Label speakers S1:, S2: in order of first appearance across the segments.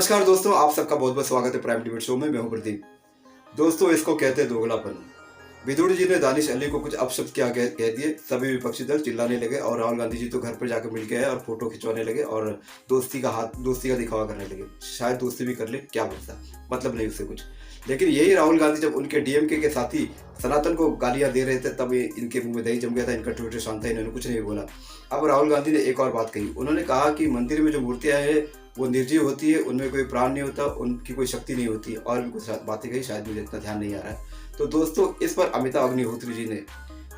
S1: नमस्कार दोस्तों, आप सबका बहुत बहुत स्वागत है प्राइम डिबेट शो में। मैं हूं प्रदीप। दोस्तों, इसको कहते हैं दोगलापन। विदुर जी ने दानिश अली को कुछ अपशब्द क्या कह दिए, सभी विपक्षी दल चिल्लाने लगे और राहुल गांधी जी तो घर पर जाकर मिल गए और फोटो खिंचवाने लगे और दोस्ती का दिखावा करने लगे। शायद दोस्ती भी कर ले, क्या बोलता, मतलब नहीं उससे कुछ। लेकिन यही राहुल गांधी जब उनके डीएमके के साथी सनातन को गालियां दे रहे थे, तब इनके मुंह में दही जम गया था। इनका ट्विटर शांत था, इन्होंने कुछ नहीं बोला। अब राहुल गांधी ने एक और बात कही। उन्होंने कहा कि मंदिर में जो मूर्तियां हैं वो निर्जीव होती है, उनमें कोई प्राण नहीं होता, उनकी कोई शक्ति नहीं होती, और भी कुछ बातें कही, शायद मुझे इतना ध्यान नहीं आ रहा है। तो दोस्तों, इस पर अमिताभ अग्निहोत्री जी ने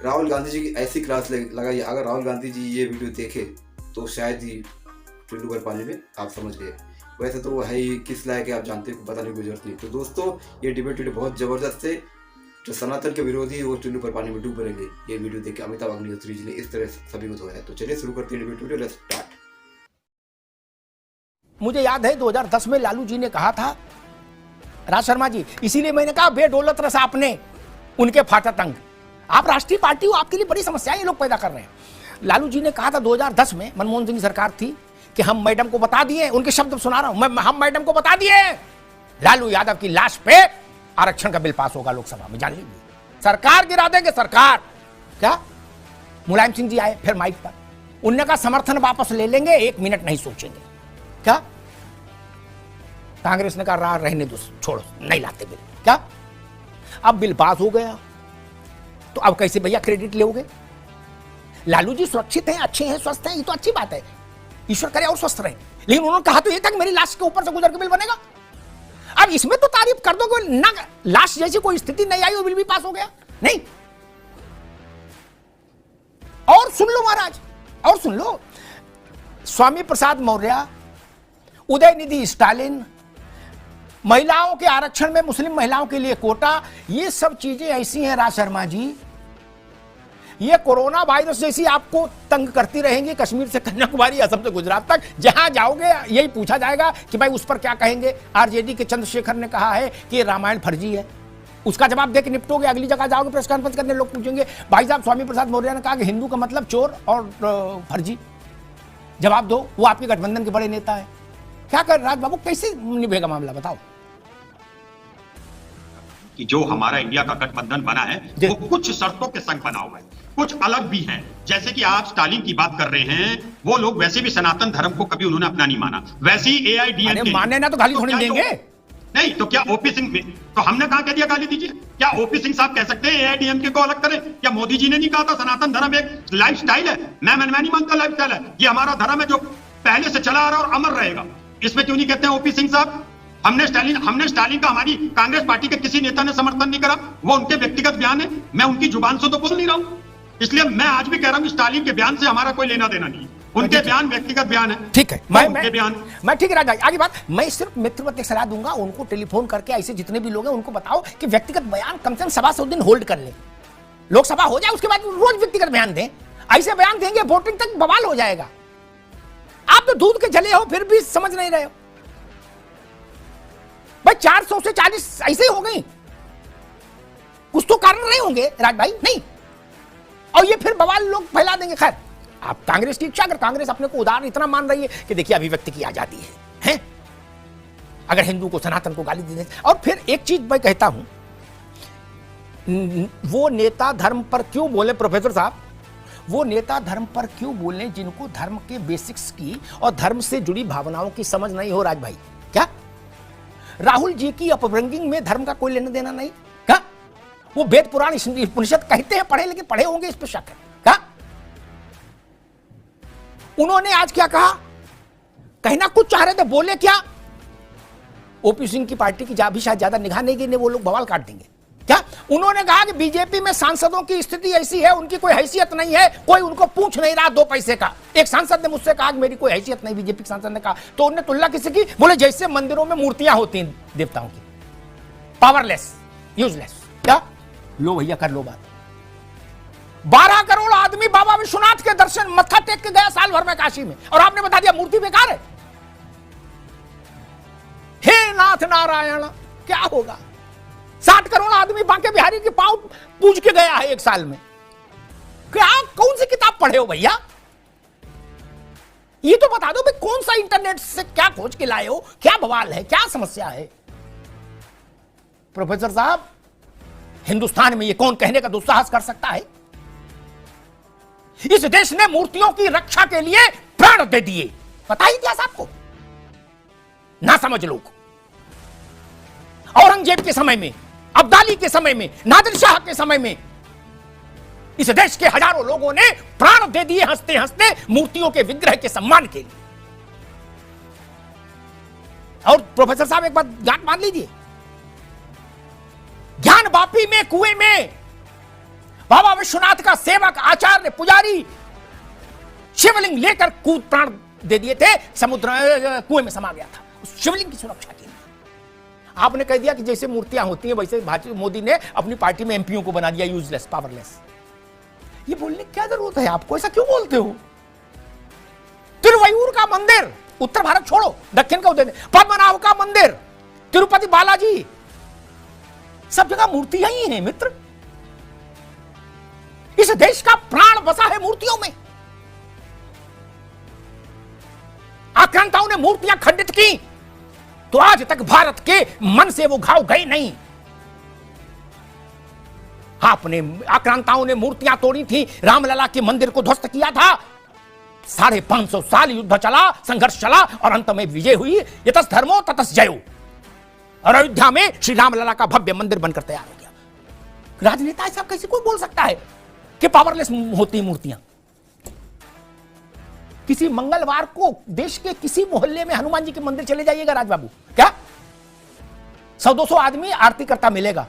S1: राहुल गांधी जी की ऐसी क्लास लगाई। अगर राहुल गांधी जी ये वीडियो देखे तो शायद ही चुल्लू पर पानी में आप समझ गए। वैसे तो वो है ही किस लायक है, आप जानते हो, बताने की जरूरत नहीं। तो दोस्तों, ये डिबेट बहुत जबरदस्त है। जो सनातन के विरोधी है वो चुल्लू पर पानी में डूब रहेंगे। ये वीडियो देख के अमिताभ अग्निहोत्री जी ने इस तरह सभी को धोया है। तो चलिए शुरू करते हैं डिबेट वीडियो। Let's start.
S2: मुझे याद है 2010 में लालू जी ने कहा था, राज शर्मा जी, इसीलिए मैंने कहा बेडौलत रस आपने उनके फाटा तंग। आप राष्ट्रीय पार्टी हो, आपके लिए बड़ी समस्याएं ये लोग पैदा कर रहे हैं। लालू जी ने कहा था 2010 में, मनमोहन सिंह सरकार थी, कि हम मैडम को बता दिए, उनके शब्द सुना रहा हूं, हम मैडम को बता दिए लालू यादव की लाश पे आरक्षण का बिल पास होगा लोकसभा में, जान लीजिए। सरकार गिरा देंगे, सरकार। क्या मुलायम सिंह जी आए फिर माइक पर, उनने कहा समर्थन वापस ले लेंगे, 1 मिनट नहीं सोचेंगे। क्या कांग्रेस ने कहा रहने दो, छोड़ो, नहीं लाते बिल। क्या अब बिल पास हो गया, तो अब कैसे भैया क्रेडिट लोगे? लालू जी सुरक्षित हैं, अच्छे हैं, स्वस्थ हैं, ये तो अच्छी बात है, ईश्वर करे और स्वस्थ रहे। लेकिन उन्होंने कहा तो ये था कि मेरी लाश के ऊपर से गुजर के बिल बनेगा। अब इसमें तो तारीफ कर दो कि ना, लाश जैसी कोई स्थिति नहीं आई, वो बिल भी पास हो गया। नहीं, और सुन लो महाराज, और सुन लो, स्वामी प्रसाद मौर्य, उदयनिधि स्टालिन, महिलाओं के आरक्षण में मुस्लिम महिलाओं के लिए कोटा, ये सब चीजें ऐसी हैं राज शर्मा जी, ये कोरोना वायरस जैसी आपको तंग करती रहेंगी। कश्मीर से कन्याकुमारी, असम से गुजरात तक, जहां जाओगे यही पूछा जाएगा कि भाई उस पर क्या कहेंगे। आरजेडी के चंद्रशेखर ने कहा है कि ये रामायण फर्जी है, उसका जवाब दे के निपटोगे। अगली जगह जाओगे प्रेस कॉन्फ्रेंस करने, लोग पूछेंगे भाई साहब स्वामी प्रसाद मौर्य ने कहा कि हिंदू का मतलब चोर और फर्जी, जवाब दो। वो आपके गठबंधन के बड़े नेता है, क्या कर राज बाबू, कैसे निभेगा मामला, बताओ।
S3: कि जो हमारा इंडिया का गठबंधन बना है वो कुछ शर्तों के संग बना हुआ है, कुछ अलग भी हैं। जैसे कि आप स्टालिन की बात कर रहे हैं, वो लोग वैसे भी सनातन धर्म को कभी उन्होंने अपना नहीं माना। वैसे ही एआईडीएमके
S2: माने ना तो गाली थोड़ी देंगे।
S3: नहीं तो क्या ओपी सिंह, तो हमने कहा कह दिया गाली दीजिए? क्या ओपी सिंह साहब कह सकते हैं एआईडीएमके को अलग करें? क्या मोदी जी ने नहीं कहा था सनातन धर्म एक लाइफस्टाइल है? मैं नहीं मानता लाइफस्टाइल है, ये हमारा धर्म है जो पहले से चला आ रहा और अमर रहेगा। इसमें क्यों नहीं कहते हैं ओपी सिंह साहब? हमने स्टालिन का हमारी कांग्रेस पार्टी के किसी नेता ने समर्थन नहीं करा, वो उनके व्यक्तिगत बयान है, मैं उनकी जुबान से तो बोल नहीं रहा हूं। इसलिए मैं आज भी कह रहा हूं स्टालिन के बयान से हमारा कोई लेना देना नहीं, उनके बयान व्यक्तिगत बयान है।
S2: ठीक है, मैं ठीक है राजा, आगे बात। मैं सिर्फ मित्रवत सलाह दूंगा, उनको टेलीफोन करके ऐसे जितने भी लोग हैं उनको बताओ कि व्यक्तिगत बयान कम से कम सभा से दिन होल्ड कर ले, लोकसभा हो जाए, उसके बाद रोज व्यक्तिगत बयान दें। ऐसे बयान देंगे वोटिंग तक बवाल हो जाएगा। आप तो दूध के जले हो, फिर भी समझ नहीं रहे हो भाई। 400 से 40 ऐसे ही हो गई, कुछ तो कारण नहीं होंगे राज भाई, नहीं, और ये फिर बवाल लोग फैला देंगे। खैर, आप कांग्रेस की इच्छा, अगर कांग्रेस अपने को उदार इतना मान रही है कि देखिए अभिव्यक्ति की आजादी है, अगर हिंदू को, सनातन को गाली देने। और फिर एक चीज मैं कहता हूं, वो नेता धर्म पर क्यों बोले प्रोफेसर साहब, वो नेता धर्म पर क्यों बोले जिनको धर्म के बेसिक्स की और धर्म से जुड़ी भावनाओं की समझ नहीं हो। राज भाई, क्या राहुल जी की अपब्रिंगिंग में धर्म का कोई लेना देना नहीं? क्या वो वेद पुराण उपनिषद कहते हैं पढ़े, लेकिन पढ़े होंगे, इस पर शक है। क्या उन्होंने आज क्या कहा, कहना कुछ चाह रहे थे, बोले क्या? ओपी सिंह की पार्टी की भी शायद ज्यादा निगाह नहीं गई, वो लोग बवाल काट देंगे। क्या उन्होंने कहा कि बीजेपी में सांसदों की स्थिति ऐसी है, उनकी कोई हैसियत नहीं है, कोई उनको पूछ नहीं रहा 2 पैसे का। एक सांसद ने मुझसे कहा कि मेरी कोई हैसियत नहीं, बीजेपी सांसद ने कहा, तो उन्होंने तुलना किसी की, बोले जैसे मंदिरों में मूर्तियां होती हैं देवताओं की, पावरलेस, यूजलेस। क्या लो भैया, कर लो बात। 12 करोड़ आदमी बाबा विश्वनाथ के दर्शन मत्था टेक के गया साल भर में काशी में, और आपने बता दिया मूर्ति बेकार है। हे नाथ नारायण, क्या होगा? 60 करोड़ आदमी बांके बिहारी के पांव पूज के गया है 1 साल में। क्या कौन सी किताब पढ़े हो भैया? ये तो बता दो भाई, कौन सा इंटरनेट से क्या खोज के लाए हो, क्या बवाल है, क्या समस्या है? प्रोफेसर साहब, हिंदुस्तान में ये कौन कहने का दुस्साहस कर सकता है? इस देश ने मूर्तियों की रक्षा के लिए प्राण दे दिए। पता ही इतिहास आपको? ना समझ लोग। औरंगजेब के समय में, अब्दाली के समय में, नादिर शाह के समय में इस देश के हजारों लोगों ने प्राण दे दिए हंसते हंसते मूर्तियों के विग्रह के सम्मान के लिए। और प्रोफेसर साहब एक बात गांठ मान लीजिए, ज्ञान वापी में कुएं में बाबा विश्वनाथ का सेवक, आचार्य, पुजारी शिवलिंग लेकर कूद प्राण दे दिए थे, समुद्र कुएं में समा गया था उस शिवलिंग की सुरक्षा के लिए। आपने कह दिया कि जैसे मूर्तियां होती हैं वैसे मोदी ने अपनी पार्टी में एमपीओ को बना दिया यूजलेस, पावरलेस। ये बोलने की क्या जरूरत है आपको? ऐसा क्यों बोलते हो? तिरुवयूर का मंदिर, उत्तर भारत छोड़ो, दक्षिण का उदय, पद्मनाभ का मंदिर, तिरुपति बालाजी, सब जगह मूर्तियां ही हैं मित्र। इस देश का प्राण बसा है मूर्तियों में। आक्रांताओं ने मूर्तियां खंडित की तो आज तक भारत के मन से वो घाव गए नहीं। आपने, आक्रांताओं ने मूर्तियां तोड़ी थी, रामलला के मंदिर को ध्वस्त किया था, 550 साल युद्ध चला, संघर्ष चला और अंत में विजय हुई। यतस् धर्मो ततस् जयो। और अयोध्या में श्री रामलला का भव्य मंदिर बनकर तैयार हो गया। राजनेता ऐसा कैसे कोई बोल सकता है कि पावरलेस होती मूर्तियां? किसी मंगलवार को देश के किसी मोहल्ले में हनुमान जी के मंदिर चले जाइएगा राजबाबू, क्या 100-200 आदमी आरती करता मिलेगा?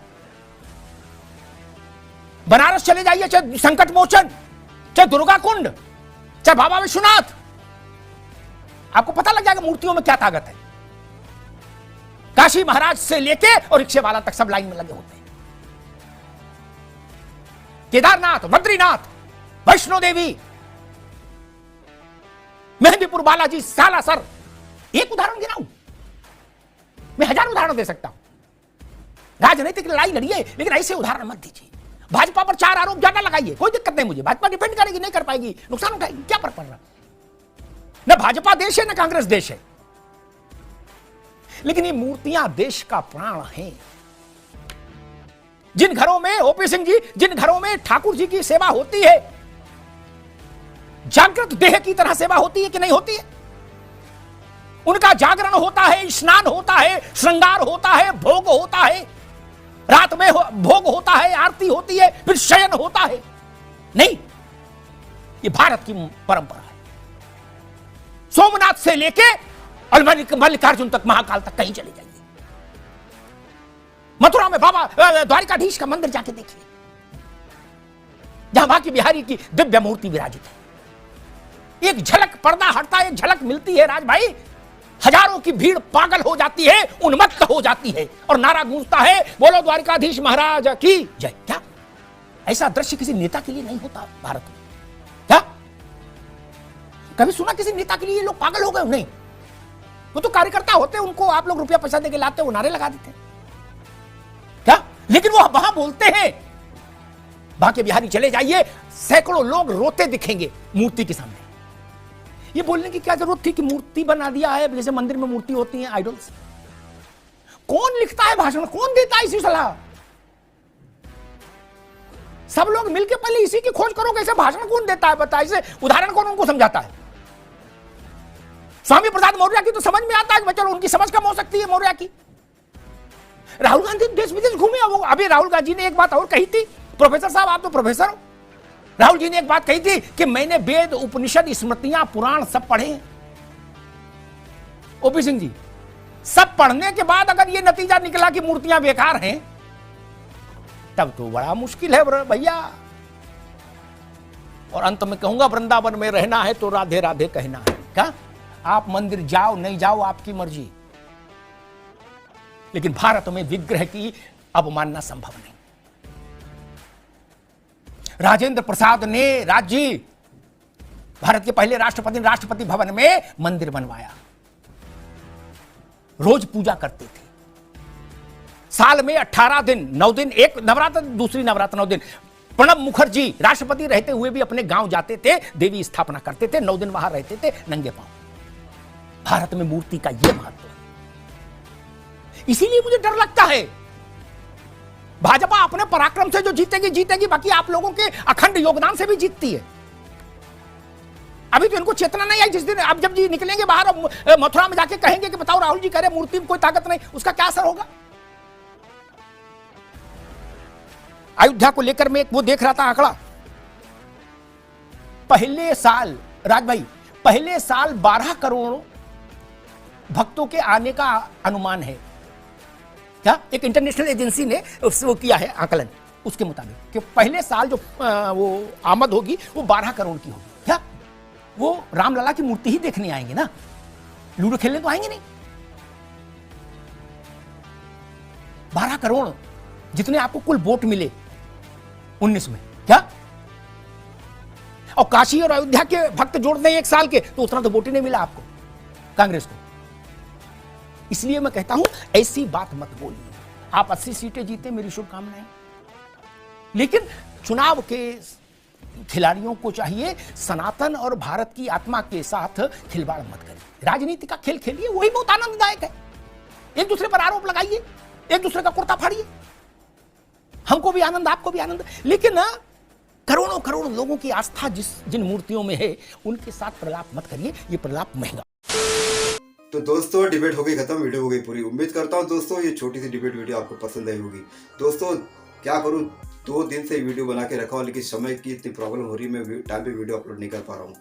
S2: बनारस चले जाइए, चाहे संकट मोचन, चाहे दुर्गा कुंड, चाहे बाबा विश्वनाथ, आपको पता लग जाएगा मूर्तियों में क्या ताकत है। काशी महाराज से लेके और रिक्शे वाला तक सब लाइन में लगे होते हैं। केदारनाथ, बद्रीनाथ, वैष्णो देवी, मेहंदीपुर बालाजी, सालासर, एक उदाहरण गिनाऊं? मैं 1000 उदाहरण दे सकता हूं। राजनीतिक लड़ाई लड़िए, लेकिन ऐसे उदाहरण मत दीजिए। भाजपा पर 4 आरोप ज्यादा लगाइए, कोई दिक्कत नहीं मुझे। भाजपा डिफेंड करेगी, नहीं कर पाएगी, नुकसान उठाएगी, क्या फर्क पड़ रहा? न भाजपा देश है, न कांग्रेस देश है। लेकिन ये मूर्तियां देश का प्राण हैं। जिन घरों में, ओपी सिंह जी, जिन घरों में ठाकुर जी की सेवा होती है, जागृत देह की तरह सेवा होती है कि नहीं होती है? उनका जागरण होता है, स्नान होता है, श्रृंगार होता है, भोग होता है, रात में भोग होता है, आरती होती है, फिर शयन होता है। नहीं, ये भारत की परंपरा है। सोमनाथ से लेके और मल्लिकार्जुन तक, महाकाल तक, कहीं चले जाइए। मथुरा में बाबा द्वारिकाधीश का मंदिर जाके देखिए, जहां बांके बिहारी की दिव्य मूर्ति विराजित है। एक झलक, पर्दा हटता है, एक झलक मिलती है राज भाई, हजारों की भीड़ पागल हो जाती है, उन्मत्त हो जाती है और नारा गूंजता है, बोलो द्वारिकाधीश महाराज की जय। क्या ऐसा दृश्य किसी नेता के लिए नहीं होता भारत में? क्या कभी सुना किसी नेता के लिए ये लोग पागल हो गए? नहीं, वो तो कार्यकर्ता होते, उनको आप लोग रुपया पैसा देके लाते, वो नारे लगा देते क्या? लेकिन वो वहां बोलते हैं। बांके बिहारी चले जाइए, सैकड़ों लोग रोते दिखेंगे मूर्ति के सामने। ये बोलने की क्या जरूरत थी कि मूर्ति बना दिया है, जैसे मंदिर में मूर्ति होती है, आइडल्स। कौन लिखता है भाषण, कौन देता है इसी सलाह? सब लोग मिलकर पहले इसी की खोज करो, कैसे भाषण कौन देता है, बताइए। इसे उदाहरण कौन उनको समझाता है? स्वामी प्रसाद मौर्य की तो समझ में आता है, चलो उनकी समझ कम हो सकती है मौर्य की। राहुल गांधी देश विदेश घूमे, अभी राहुल गांधी ने एक बात और कही थी। प्रोफेसर साहब, आप तो प्रोफेसर हो। राहुल जी ने एक बात कही थी कि मैंने वेद, उपनिषद, स्मृतियां, पुराण सब पढ़े। ओपी सिंह जी, सब पढ़ने के बाद अगर ये नतीजा निकला कि मूर्तियां बेकार हैं, तब तो बड़ा मुश्किल है भैया। और अंत में कहूंगा, वृंदावन में रहना है तो राधे राधे कहना है। क्या आप मंदिर जाओ नहीं जाओ आपकी मर्जी, लेकिन भारत में विग्रह की अवमानना संभव नहीं। राजेंद्र प्रसाद ने, राजी भारत के पहले राष्ट्रपति, राष्ट्रपति भवन में मंदिर बनवाया, रोज पूजा करते थे। साल में 18 दिन, 9 दिन, एक नवरात्र, दूसरी नवरात्र 9 दिन, प्रणब मुखर्जी राष्ट्रपति रहते हुए भी अपने गांव जाते थे, देवी स्थापना करते थे, 9 दिन वहां रहते थे नंगे पांव। भारत में मूर्ति का यह महत्व है। इसीलिए मुझे डर लगता है, भाजपा अपने पराक्रम से जो जीतेगी जीतेगी, बाकी आप लोगों के अखंड योगदान से भी जीतती है। अभी तो इनको चेतना नहीं आई। जिस दिन अब जब जी निकलेंगे बाहर और मथुरा में जाके कहेंगे कि बताओ राहुल जी कह रहे मूर्ति में कोई ताकत नहीं, उसका क्या असर होगा? अयोध्या को लेकर मैं वो देख रहा था आंकड़ा, पहले साल राज भाई, पहले साल 12 करोड़ भक्तों के आने का अनुमान है। क्या एक इंटरनेशनल एजेंसी ने वो किया है आकलन, उसके मुताबिक कि पहले साल जो वो आमद होगी वो 12 करोड़ की होगी। क्या वो रामलला की मूर्ति ही देखने आएंगे ना, लूडो खेलने तो आएंगे नहीं। 12 करोड़ जितने आपको कुल वोट मिले 19 में, क्या? और काशी और अयोध्या के भक्त जोड़ दें एक साल के तो उतना तो वोट ही नहीं मिला आपको, कांग्रेस को। इसलिए मैं कहता हूं ऐसी बात मत बोलिए। आप 80 सीटें जीते, मेरी शुभकामनाएं, लेकिन चुनाव के खिलाड़ियों को चाहिए सनातन और भारत की आत्मा के साथ खिलवाड़ मत करिए। राजनीति का खेल खेलिए, वही बहुत आनंददायक है। एक दूसरे पर आरोप लगाइए, एक दूसरे का कुर्ता फाड़िए, हमको भी आनंद आपको भी आनंद। लेकिन ना करोड़ों करोड़ लोगों की आस्था जिन मूर्तियों में है उनके साथ प्रलाप मत करिए, ये प्रलाप महंगा।
S1: तो दोस्तों डिबेट हो गई खत्म, वीडियो हो गई पूरी। उम्मीद करता हूँ दोस्तों ये छोटी सी डिबेट वीडियो आपको पसंद आई होगी। दोस्तों क्या करूँ, 2 दिन से वीडियो बना के रखा हूँ, लेकिन समय की इतनी प्रॉब्लम हो रही है, मैं टाइम पे वीडियो अपलोड नहीं कर पा रहा हूँ।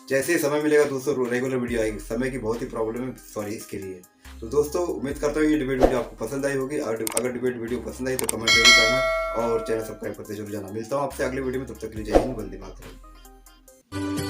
S1: जैसे ही समय मिलेगा दोस्तों रेगुलर वीडियो आएगी। समय की बहुत ही प्रॉब्लम है, सॉरी इसके लिए। तो दोस्तों उम्मीद करता हूँ ये डिबेट वीडियो आपको पसंद आई होगी। और अगर डिबेट वीडियो पसंद आई तो कमेंट जरूर करना और चैनल सब्सक्राइब करते जरूर जाना। मिलता हूँ आपसे अगले वीडियो में, तब तक के लिए जय हिंद, वंदे मातरम।